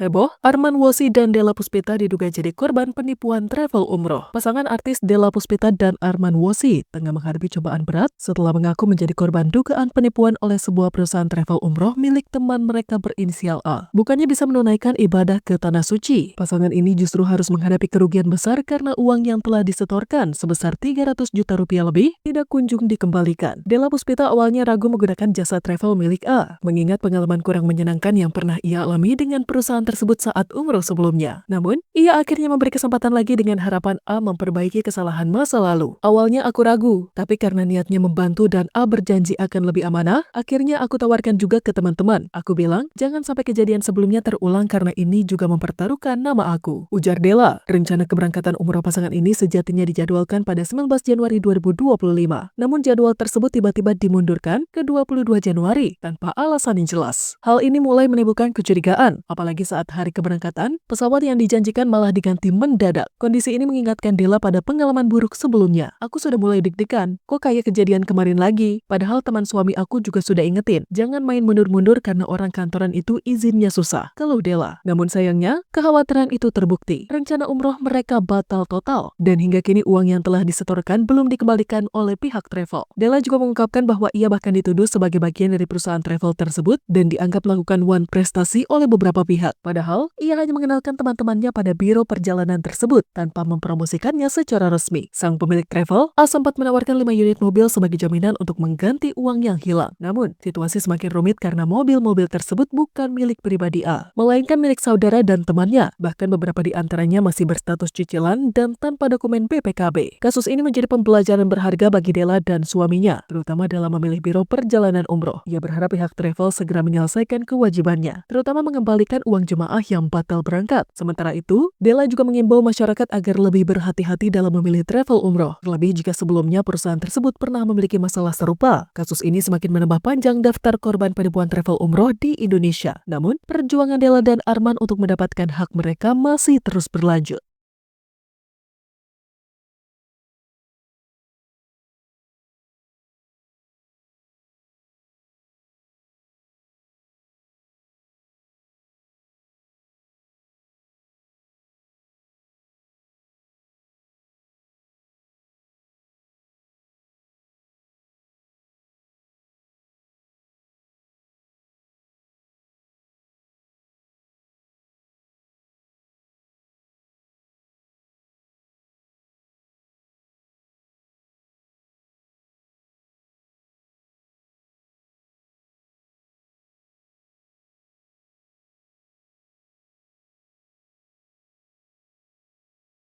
Heboh, Arman Wosi dan Della Puspita diduga jadi korban penipuan travel umroh. Pasangan artis Della Puspita dan Arman Wosi tengah menghadapi cobaan berat setelah mengaku menjadi korban dugaan penipuan oleh sebuah perusahaan travel umroh milik teman mereka berinisial A. Bukannya bisa menunaikan ibadah ke Tanah Suci, pasangan ini justru harus menghadapi kerugian besar karena uang yang telah disetorkan sebesar 300 juta rupiah lebih tidak kunjung dikembalikan. Della Puspita awalnya ragu menggunakan jasa travel milik A, mengingat pengalaman kurang menyenangkan yang pernah ia alami dengan perusahaan tersebut saat umroh sebelumnya. Namun, ia akhirnya memberi kesempatan lagi dengan harapan A memperbaiki kesalahan masa lalu. Awalnya aku ragu, tapi karena niatnya membantu dan A berjanji akan lebih amanah, akhirnya aku tawarkan juga ke teman-teman. Aku bilang, jangan sampai kejadian sebelumnya terulang karena ini juga mempertaruhkan nama aku. Ujar Della, rencana keberangkatan umroh pasangan ini sejatinya dijadwalkan pada 19 Januari 2025. Namun jadwal tersebut tiba-tiba dimundurkan ke 22 Januari tanpa alasan yang jelas. Hal ini mulai menimbulkan kecurigaan, apalagi saat hari keberangkatan, pesawat yang dijanjikan malah diganti mendadak. Kondisi ini mengingatkan Della pada pengalaman buruk sebelumnya. Aku sudah mulai deg-degan, kok kayak kejadian kemarin lagi? Padahal teman suami aku juga sudah ingetin, jangan main mundur-mundur karena orang kantoran itu izinnya susah, keluh Della. Namun sayangnya, kekhawatiran itu terbukti. Rencana umroh mereka batal total, dan hingga kini uang yang telah disetorkan belum dikembalikan oleh pihak travel. Della juga mengungkapkan bahwa ia bahkan dituduh sebagai bagian dari perusahaan travel tersebut dan dianggap melakukan prestasi oleh beberapa pihak. Padahal, ia hanya mengenalkan teman-temannya pada biro perjalanan tersebut tanpa mempromosikannya secara resmi. Sang pemilik travel, A sempat menawarkan 5 unit mobil sebagai jaminan untuk mengganti uang yang hilang. Namun, situasi semakin rumit karena mobil-mobil tersebut bukan milik pribadi A, melainkan milik saudara dan temannya. Bahkan beberapa di antaranya masih berstatus cicilan dan tanpa dokumen BPKB. Kasus ini menjadi pembelajaran berharga bagi Della dan suaminya, terutama dalam memilih biro perjalanan umroh. Ia berharap pihak travel segera menyelesaikan kewajibannya, terutama mengembalikan uang jemaah yang batal berangkat. Sementara itu, Della juga mengimbau masyarakat agar lebih berhati-hati dalam memilih travel umroh, terlebih jika sebelumnya perusahaan tersebut pernah memiliki masalah serupa. Kasus ini semakin menambah panjang daftar korban penipuan travel umroh di Indonesia. Namun, perjuangan Della dan Arman untuk mendapatkan hak mereka masih terus berlanjut.